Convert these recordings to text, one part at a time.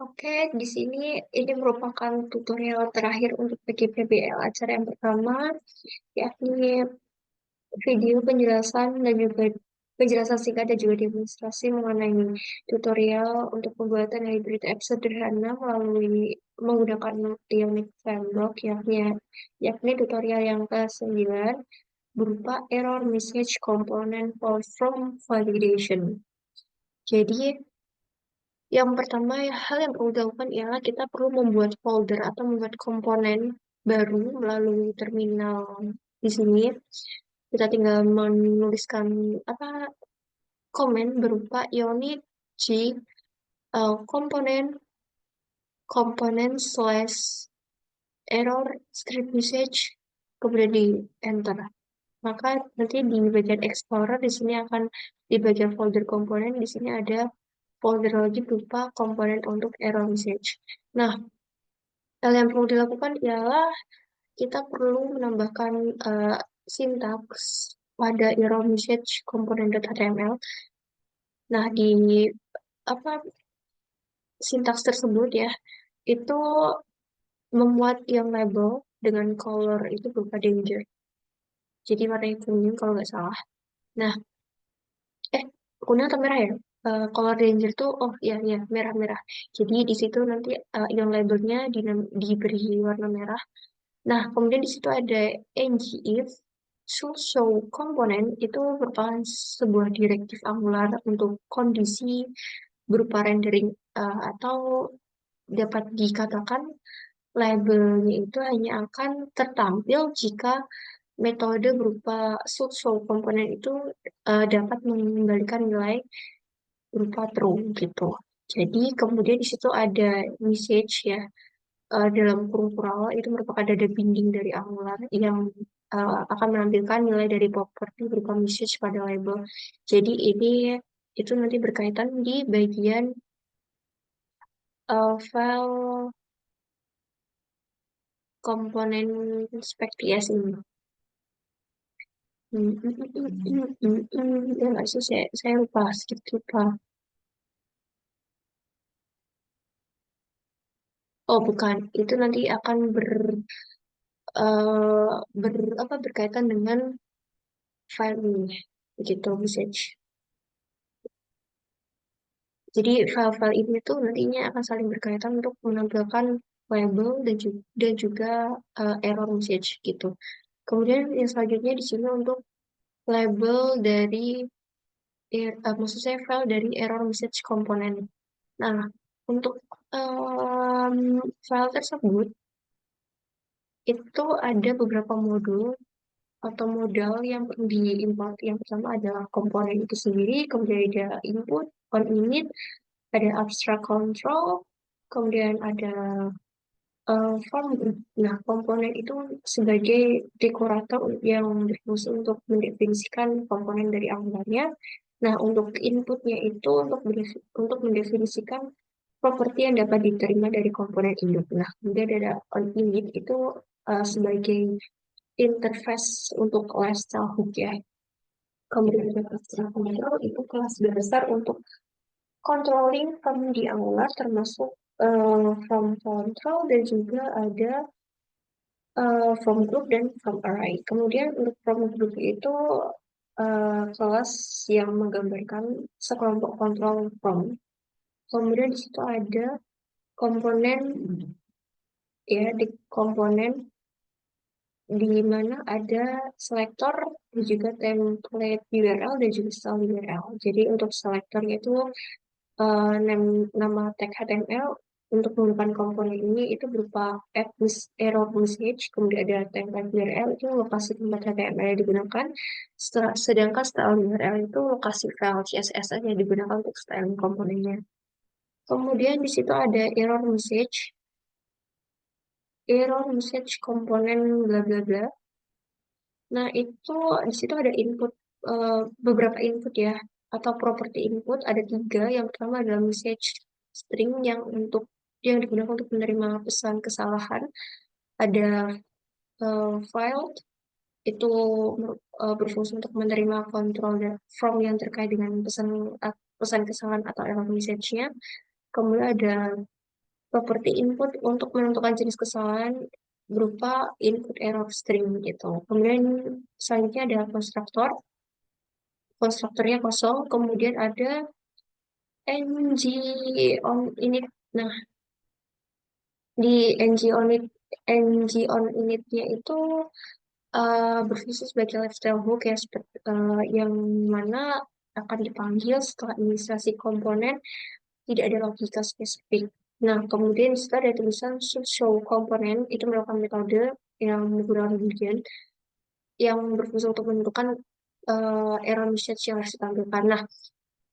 Oke, di sini ini merupakan tutorial terakhir untuk PGPBL acara yang pertama, yakni video penjelasan dan juga penjelasan singkat dan juga demonstrasi mengenai tutorial untuk pembuatan hybrid app sederhana melalui menggunakan Ionic Framework, yakni tutorial yang ke-9 berupa error message component for from validation. Jadi, yang pertama, hal yang perlu dilakukan ialah kita perlu membuat folder atau membuat komponen baru melalui terminal di sini. Kita tinggal menuliskan apa komen berupa ionic g komponen komponen slash error script message kemudian di enter. Maka nanti di bagian Explorer di sini akan di bagian folder komponen di sini ada folder lagi berupa komponen untuk error message. Nah, hal yang perlu dilakukan ialah kita perlu menambahkan sintaks pada error message komponen.html. Nah, di apa sintaks tersebut ya, itu memuat yang label dengan color itu berupa danger. Jadi warnanya kuning kalau nggak salah. Nah, eh kuning atau merah ya? Color danger tuh, oh iya iya merah-merah. Jadi di situ nanti yang labelnya diberi warna merah. Nah, kemudian di situ ada ngif show komponen itu merupakan sebuah direktif Angular untuk kondisi berupa rendering atau dapat dikatakan labelnya itu hanya akan tertampil jika metode berupa show komponen itu dapat mengembalikan nilai berupa true gitu. Jadi kemudian di situ ada message ya dalam kurung kural itu merupakan dada binding dari Angular yang akan menampilkan nilai dari properti berupa message pada label. Jadi ini itu nanti berkaitan di bagian file komponen spec.ts ini. Ya nggak sih, saya lupa, sedikit lupa. Oh bukan, itu nanti akan eh, berkaitan dengan file ini, begitu message. Jadi file-file ini tuh nantinya akan saling berkaitan untuk menampilkan label dan juga error message gitu. Kemudian yang selanjutnya di sini untuk label dari maksud saya file dari error message komponen. Nah, untuk em, file tersebut itu ada beberapa modul atau modal yang perlu diimport. Yang pertama adalah komponen itu sendiri, kemudian ada input, on init, ada abstract control, kemudian ada form. Nah, komponen itu sebagai dekorator yang berfungsi untuk mendefinisikan komponen dari Angularnya. Nah, untuk inputnya itu untuk mendefinisikan properti yang dapat diterima dari komponen induk. Nah, kemudian ada on init itu sebagai interface untuk kelas hook ya. Kemudian ada abstract control itu kelas dasar untuk controlling from di Angular termasuk from control dan juga ada from group dan from array. Kemudian untuk from group itu kelas yang menggambarkan sekelompok kontrol from. Kemudian di situ ada komponen ya di komponen di mana ada selektor dan juga template URL dan juga style URL. Jadi untuk selektornya itu nama tag HTML untuk menggunakan komponen ini itu berupa error message, kemudian ada template URL itu lokasi tempat HTML yang digunakan, sedangkan style URL itu lokasi file CSS yang digunakan untuk styling komponennya. Kemudian di situ ada error message komponen bla bla bla. Nah, itu di situ ada input beberapa input ya atau properti input ada 3. Yang pertama adalah message string yang digunakan untuk menerima pesan kesalahan. Ada file itu berfungsi untuk menerima kontrol from yang terkait dengan pesan kesalahan atau error message-nya. Kemudian ada properti input untuk menentukan jenis kesalahan berupa input error string gitu. Kemudian selanjutnya ada konstruktor. Konstruktornya kosong. Kemudian ada ng on init. Nah, di ng on initnya itu berfungsi sebagai lifestyle hook ya, yang mana akan dipanggil setelah inisiasi komponen, tidak ada logika spesifik. Nah, kemudian setelah ada tulisan show komponen, itu merupakan metode yang menggunakan boolean yang berfungsi untuk menentukan error message yang harus ditampilkan. Nah,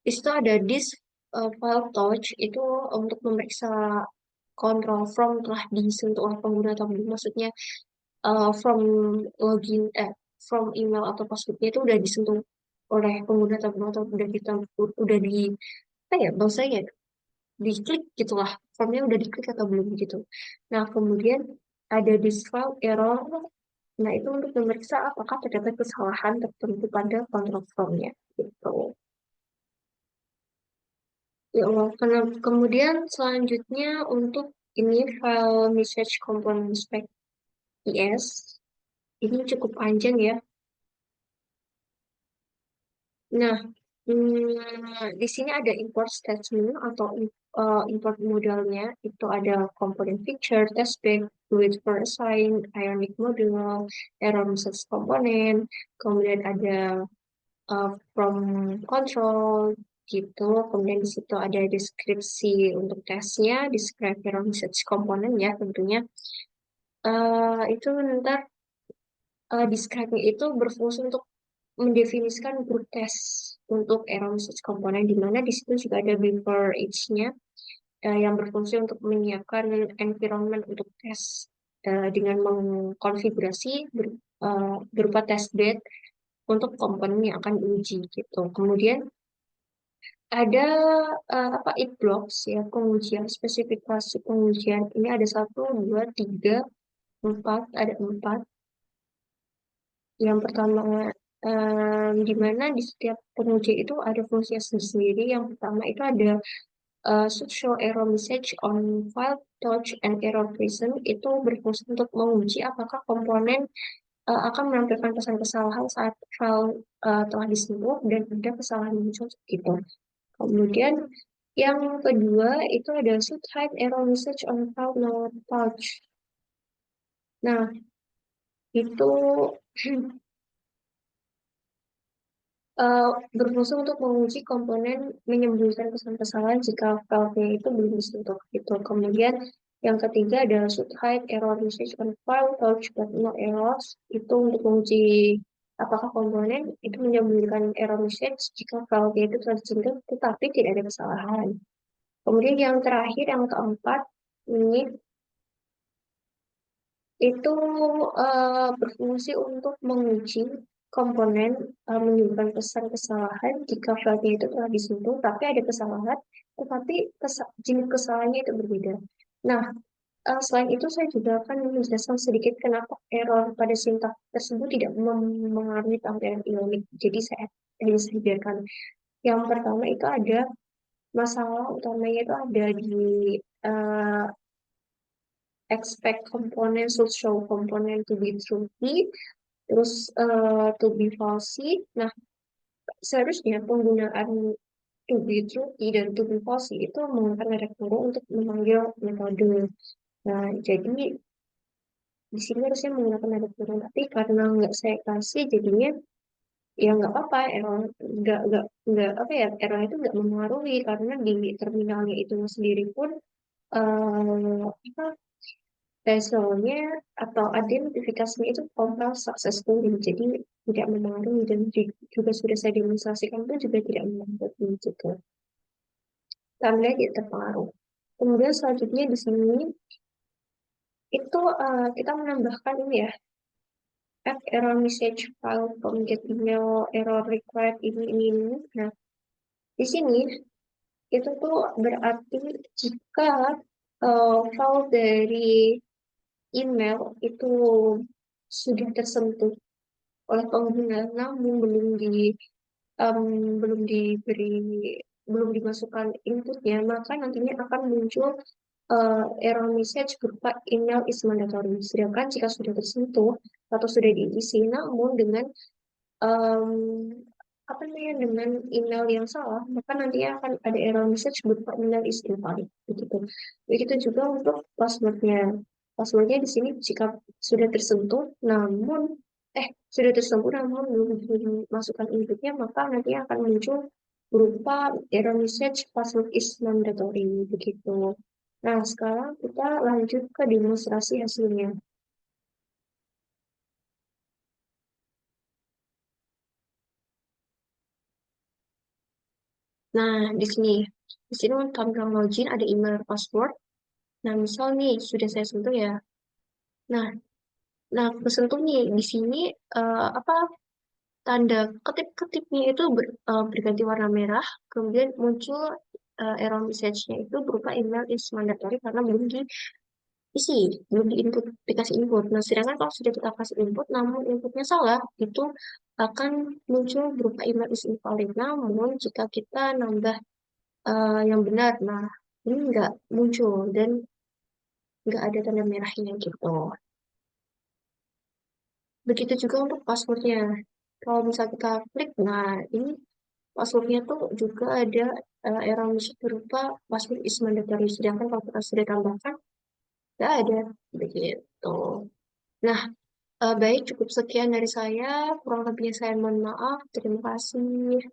di situ ada this file touch itu untuk memeriksa control from telah disentuh oleh pengguna atau belum. Maksudnya from login from email atau passwordnya itu udah disentuh oleh pengguna atau belum, atau udah di apa ya bahasanya, diklik gitulah, formnya udah diklik atau belum gitu. Nah, kemudian ada this file error. Nah, itu untuk memeriksa apakah terdapat kesalahan tertentu pada kontrol formnya gitu. Ya Allah. Kemudian selanjutnya untuk ini file message component spec is, ini cukup panjang ya. Nah, di sini ada import statement atau import modalnya. Itu ada component feature, testbed, fluid for assign, ionic module, error message component, kemudian ada from control gitu. Kemudian di situ ada deskripsi untuk tesnya, describe error message component ya tentunya. Itu ntar describe itu berfungsi untuk mendefinisikan grup tes untuk error message component, di mana di situ juga ada buffer each-nya yang berfungsi untuk menyiapkan environment untuk tes dengan mengkonfigurasi berupa testbed untuk komponen yang akan diuji gitu. Kemudian ada apa it blocks ya, pengujian, spesifikasi pengujian. Ini ada 1, 2, 3, 4, ada 4. Yang pertama, di mana di setiap penguji itu ada fungsinya sendiri. Yang pertama itu ada should show error message on file touch and error present, itu berfungsi untuk menguji apakah komponen akan menampilkan pesan kesalahan saat file telah disentuh dan ada kesalahan muncul gitu. Kemudian yang kedua itu ada should hide error message on file not touch. Nah, itu berfungsi untuk menguji komponen menyembunyikan pesan kesalahan jika file itu belum disentuh gitu. Kemudian yang ketiga adalah should hide error message on file touch but no errors, itu untuk menguji apakah komponen itu menyembunyikan error message jika file itu telah disentuh tetapi tidak ada kesalahan. Kemudian yang terakhir, yang keempat, ini itu berfungsi untuk menguji komponen menyimpan pesan kesalahan jika file itu telah disentuh, tapi ada kesalahan, tetapi jenis kesalahannya itu berbeda. Nah, selain itu saya juga akan menjelaskan sedikit kenapa error pada sintak tersebut tidak mempengaruhi tampilan ionik. Jadi saya biarkan. Yang pertama itu ada masalah utamanya itu ada di uh, expect component should show component to be true-y, terus to be falsy. Nah, seharusnya penggunaan to be true-y dan to be falsy itu menggunakan merek tunggu untuk memanggil metode. Nah, jadi di sini harusnya menggunakan merek tunggu, tapi karena nggak saya kasih, jadinya ya nggak apa-apa, error nggak apa ya, error itu nggak mempengaruhi karena di terminalnya itu sendiri pun apa, bezelnya atau identifikasinya itu compile successfully, jadi tidak mempengaruhi, dan juga sudah saya demonstrasikan itu juga tidak mempengaruhi gitu, tanda tidak terpengaruh. Kemudian selanjutnya di sini itu kita menambahkan ini ya, add error message file from get email error required ini. Nah, di sini itu tuh berarti jika file dari email itu sudah tersentuh oleh pengguna namun em, belum diberi belum dimasukkan inputnya, maka nantinya akan muncul error message berupa email is mandatory. Sedangkan jika sudah tersentuh atau sudah diisi, namun dengan em, apa namanya dengan email yang salah, maka nanti akan ada error message berupa email is invalid. Begitu. Begitu juga untuk passwordnya. Passwordnya di sini jika sudah tersentuh, namun sudah tersentuh namun belum dimasukkan inputnya, maka nanti akan muncul berupa error message password is mandatory begitu. Nah, sekarang kita lanjut ke demonstrasi hasilnya. Nah, di sini untuk tampilan login ada email dan password. Nah, misal nih sudah saya sentuh ya. Nah, nah kesentuh nih di sini apa tanda ketip-ketipnya itu berganti warna merah. Kemudian muncul error message-nya itu berupa email is mandatory karena belum diisi, belum diinput, dikasih input. Nah, sedangkan kalau sudah kita kasih input, namun inputnya salah, itu akan muncul berupa email is invalid. Namun jika kita nambah yang benar, nah ini nggak muncul dan nggak ada tanda merahnya gitu. Begitu juga untuk passwordnya. Kalau misalnya kita klik, nah ini passwordnya tuh juga ada error message berupa password is mandatory. Sedangkan kalau kita sudah tambahkan, nggak ada. Begitu. Nah, baik cukup sekian dari saya. Kurang lebihnya saya mohon maaf. Terima kasih.